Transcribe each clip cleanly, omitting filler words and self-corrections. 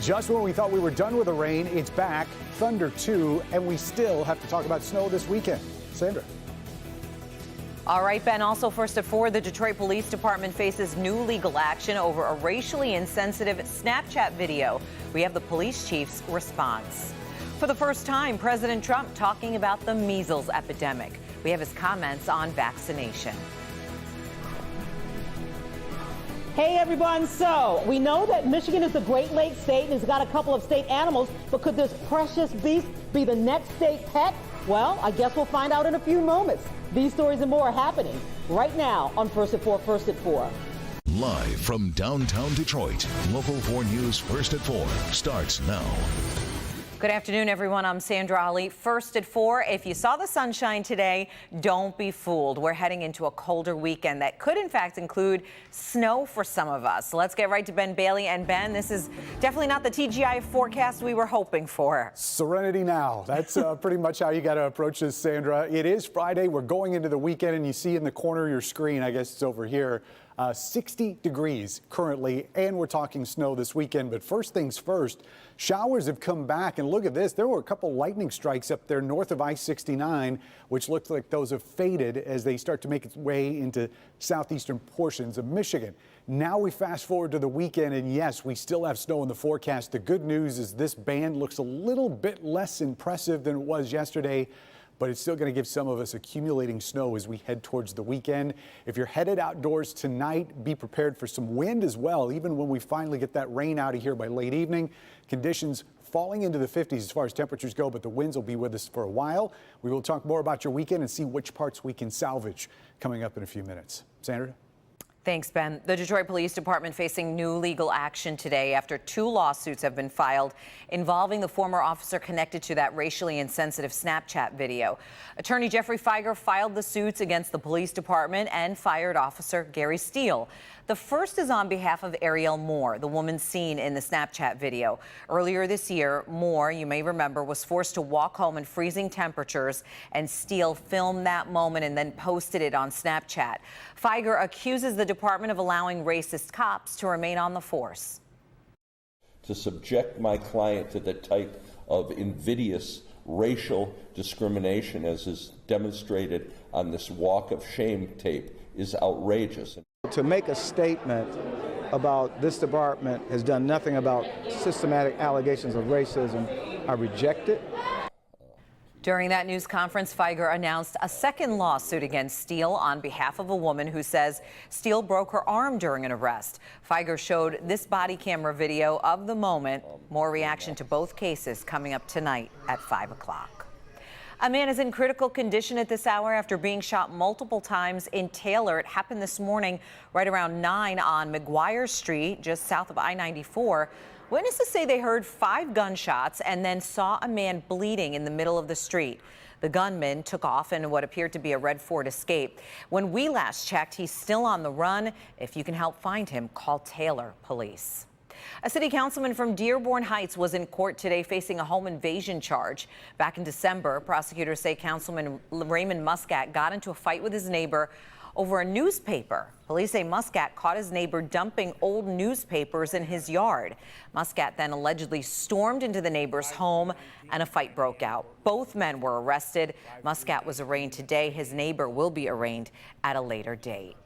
Just when we thought we were done with the rain, it's back, thunder too, and we still have to talk about snow this weekend. Sandra. All right, Ben, also first at 4, the Detroit Police Department faces new legal action over a racially insensitive Snapchat video. We have the police chief's response. For the first time, President Trump talking about the measles epidemic. We have his comments on vaccination. Hey everyone, so we know that Michigan is a Great Lakes state and it's got a couple of state animals, but could this precious beast be the next state pet? Well, I guess we'll find out in a few moments. These stories and more are happening right now on First at 4, First at 4. Live from downtown Detroit, Local 4 News First at 4 starts now. Good afternoon, everyone. I'm Sandra Ali. First at 4. If you saw the sunshine today, don't be fooled. We're heading into a colder weekend that could, in fact, include snow for some of us. Let's get right to Ben Bailey. And Ben, this is definitely not the TGI forecast we were hoping for. Serenity now. That's pretty much how you got to approach this, Sandra. It is Friday. We're going into the weekend, and you see in the corner of your screen, I guess it's over here, 60 degrees currently, and we're talking snow this weekend. But first things first, showers have come back, and look at this. There were a couple lightning strikes up there north of I-69, which looks like those have faded as they start to make its way into southeastern portions of Michigan. Now we fast forward to the weekend, and yes, we still have snow in the forecast. The good news is this band looks a little bit less impressive than it was yesterday, but it's still going to give some of us accumulating snow as we head towards the weekend. If you're headed outdoors tonight, be prepared for some wind as well. Even when we finally get that rain out of here by late evening, conditions falling into the 50s as far as temperatures go, but the winds will be with us for a while. We will talk more about your weekend and see which parts we can salvage coming up in a few minutes. Sandra? Thanks, Ben. The Detroit Police Department facing new legal action today after 2 lawsuits have been filed involving the former officer connected to that racially insensitive Snapchat video. Attorney Jeffrey Feiger filed the suits against the police department and fired Officer Gary Steele. The first is on behalf of Ariel Moore, the woman seen in the Snapchat video. Earlier this year, Moore, you may remember, was forced to walk home in freezing temperatures, and Steele filmed that moment and then posted it on Snapchat. Feiger accuses the department of allowing racist cops to remain on the force. To subject my client to the type of invidious racial discrimination as is demonstrated on this walk of shame tape is outrageous. To make a statement about this department has done nothing about systematic allegations of racism, I reject it. During that news conference, Feiger announced a second lawsuit against Steele on behalf of a woman who says Steele broke her arm during an arrest. Feiger showed this body camera video of the moment. More reaction to both cases coming up tonight at 5 o'clock. A man is in critical condition at this hour after being shot multiple times in Taylor. It happened this morning right around 9 on McGuire Street, just south of I-94. Witnesses say they heard 5 gunshots and then saw a man bleeding in the middle of the street. The gunman took off in what appeared to be a red Ford Escape. When we last checked, he's still on the run. If you can help find him, call Taylor Police. A city councilman from Dearborn Heights was in court today facing a home invasion charge. Back in December, prosecutors say Councilman Raymond Muscat got into a fight with his neighbor over a newspaper. Police say Muscat caught his neighbor dumping old newspapers in his yard. Muscat then allegedly stormed into the neighbor's home and a fight broke out. Both men were arrested. Muscat was arraigned today. His neighbor will be arraigned at a later date.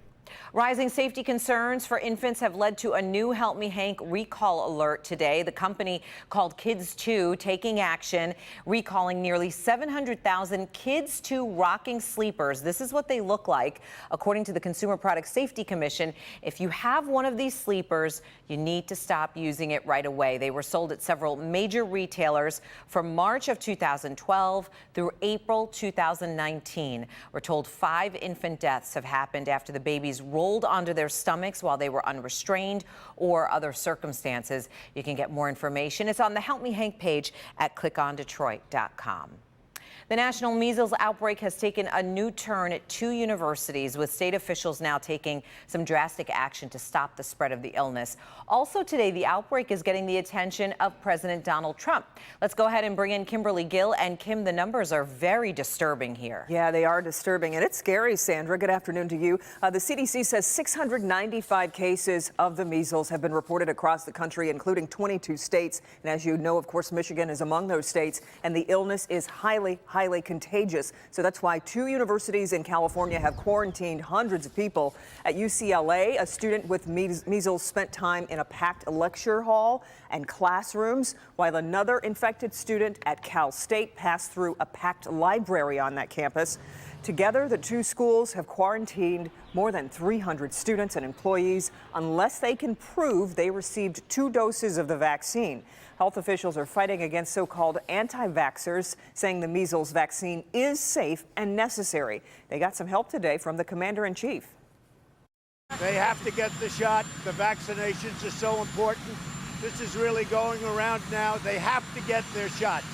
Rising safety concerns for infants have led to a new Help Me Hank recall alert today. The company called Kids 2 taking action, recalling nearly 700,000 Kids 2 rocking sleepers. This is what they look like. According to the Consumer Product Safety Commission, if you have one of these sleepers, you need to stop using it right away. They were sold at several major retailers from March of 2012 through April 2019. We're told 5 infant deaths have happened after the babies rolled onto their stomachs while they were unrestrained or other circumstances. You can get more information. It's on the Help Me Hank page at clickondetroit.com. The national measles outbreak has taken a new turn at 2 universities, with state officials now taking some drastic action to stop the spread of the illness. Also today, the outbreak is getting the attention of President Donald Trump. Let's go ahead and bring in Kimberly Gill. And Kim, the numbers are very disturbing here. Yeah, they are disturbing, and it's scary, Sandra. Good afternoon to you. The CDC says 695 cases of the measles have been reported across the country, including 22 states. And as you know, of course, Michigan is among those states, and the illness is highly contagious. So that's why 2 universities in California have quarantined hundreds of people. At UCLA, a student with measles spent time in a packed lecture hall and classrooms, while another infected student at Cal State passed through a packed library on that campus. Together, the 2 schools have quarantined more than 300 students and employees unless they can prove they received 2 doses of the vaccine. Health officials are fighting against so-called anti-vaxxers, saying the measles vaccine is safe and necessary. They got some help today from the commander-in-chief. They have to get the shot. The vaccinations are so important. This is really going around now. They have to get their shots.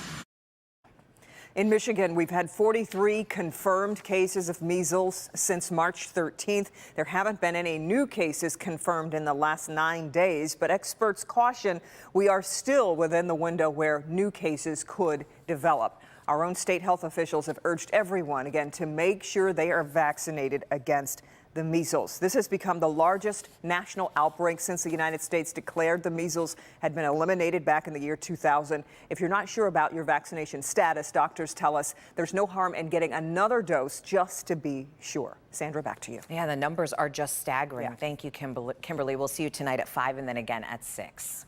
In Michigan, we've had 43 confirmed cases of measles since March 13th. There haven't been any new cases confirmed in the last 9 days, but experts caution we are still within the window where new cases could develop. Our own state health officials have urged everyone, again, to make sure they are vaccinated against the measles. This has become the largest national outbreak since the United States declared the measles had been eliminated back in the year 2000. If you're not sure about your vaccination status, doctors tell us there's no harm in getting another dose just to be sure. Sandra, back to you. Yeah, the numbers are just staggering. Yeah. Thank you, Kimberly. We'll see you tonight at 5 and then again at 6.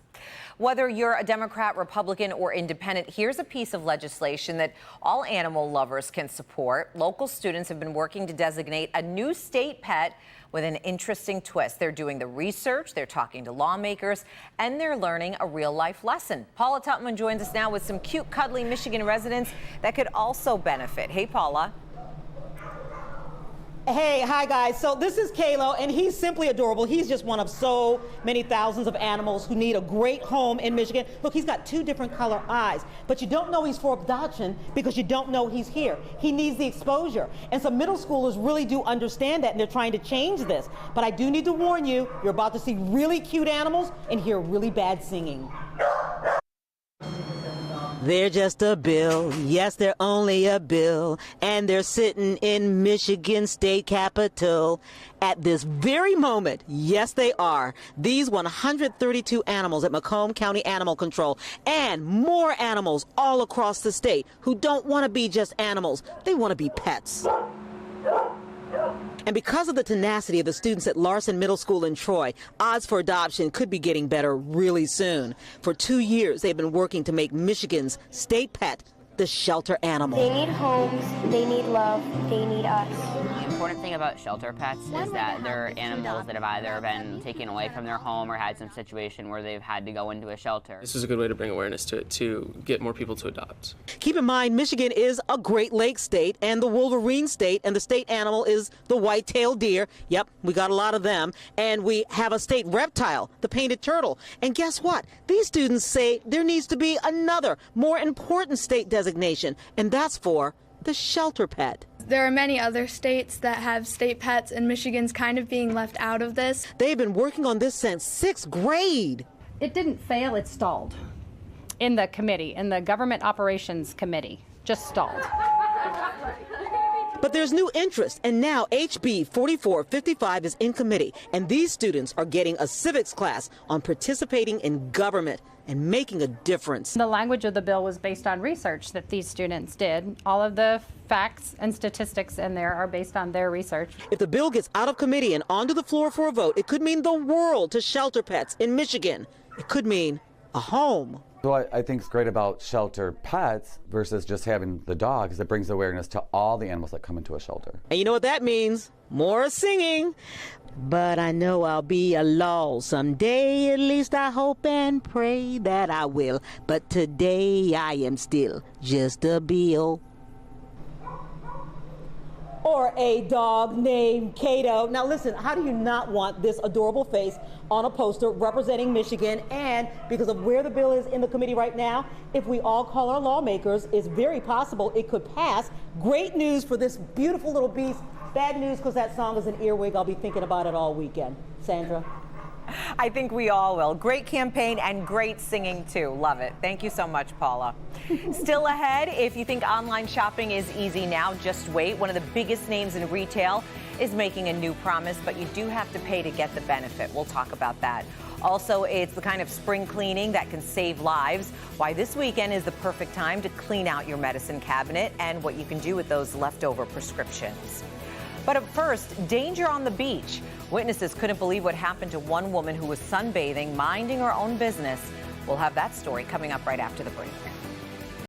Whether you're a Democrat, Republican, or independent, here's a piece of legislation that all animal lovers can support. Local students have been working to designate a new state pet with an interesting twist. They're doing the research, they're talking to lawmakers, and they're learning a real-life lesson. Paula Tutman joins us now with some cute, cuddly Michigan residents that could also benefit. Hey, Paula. Hey, hi guys. So this is Kalo, and he's simply adorable. He's just one of so many thousands of animals who need a great home in Michigan. Look, he's got 2 different color eyes, but you don't know he's for adoption because you don't know he's here. He needs the exposure. And some middle schoolers really do understand that, and they're trying to change this. But I do need to warn you, you're about to see really cute animals and hear really bad singing. They're just a bill, yes, they're only a bill, and they're sitting in Michigan State Capitol at this very moment. Yes, they are. These 132 animals at Macomb County Animal Control and more animals all across the state who don't want to be just animals. They want to be pets. And because of the tenacity of the students at Larson Middle School in Troy, odds for adoption could be getting better really soon. For 2 years, they've been working to make Michigan's state pet the shelter animal. They need homes, they need love, they need us. The important thing about shelter pets is that they're animals that have either been taken away from their home or had some situation where they've had to go into a shelter. This is a good way to bring awareness to it, to get more people to adopt. Keep in mind, Michigan is a Great Lakes state and the Wolverine state, and the state animal is the white-tailed deer. Yep, we got a lot of them. And we have a state reptile, the painted turtle. And guess what? These students say there needs to be another, more important state designation, and that's for the shelter pet. There are many other states that have state pets, and Michigan's kind of being left out of this. They've been working on this since 6th grade. It didn't fail, it stalled in the committee, in the Government Operations Committee, just stalled. But there's new interest, and now HB 4455 is in committee, and these students are getting a civics class on participating in government and making a difference. The language of the bill was based on research that these students did. All of the facts and statistics in there are based on their research. If the bill gets out of committee and onto the floor for a vote, it could mean the world to shelter pets in Michigan. It could mean a home. What I think is great about shelter pets versus just having the dog is it brings awareness to all the animals that come into a shelter. And you know what that means? More singing. But I know I'll be a law someday. At least I hope and pray that I will. But today I am still just a bill. or a dog named Kato. Now listen, how do you not want this adorable face on a poster representing Michigan? And because of where the bill is in the committee right now, if we all call our lawmakers, it's very possible it could pass. Great news for this beautiful little beast. Bad news because that song is an earwig. I'll be thinking about it all weekend. Sandra? I think we all will. Great campaign and great singing too. Love it. Thank you so much, Paula. Still ahead, if you think online shopping is easy now, just wait. One of the biggest names in retail is making a new promise, but you do have to pay to get the benefit. We'll talk about that. Also, it's the kind of spring cleaning that can save lives. Why this weekend is the perfect time to clean out your medicine cabinet and what you can do with those leftover prescriptions. But at first, danger on the beach. Witnesses couldn't believe what happened to one woman who was sunbathing, minding her own business. We'll have that story coming up right after the break.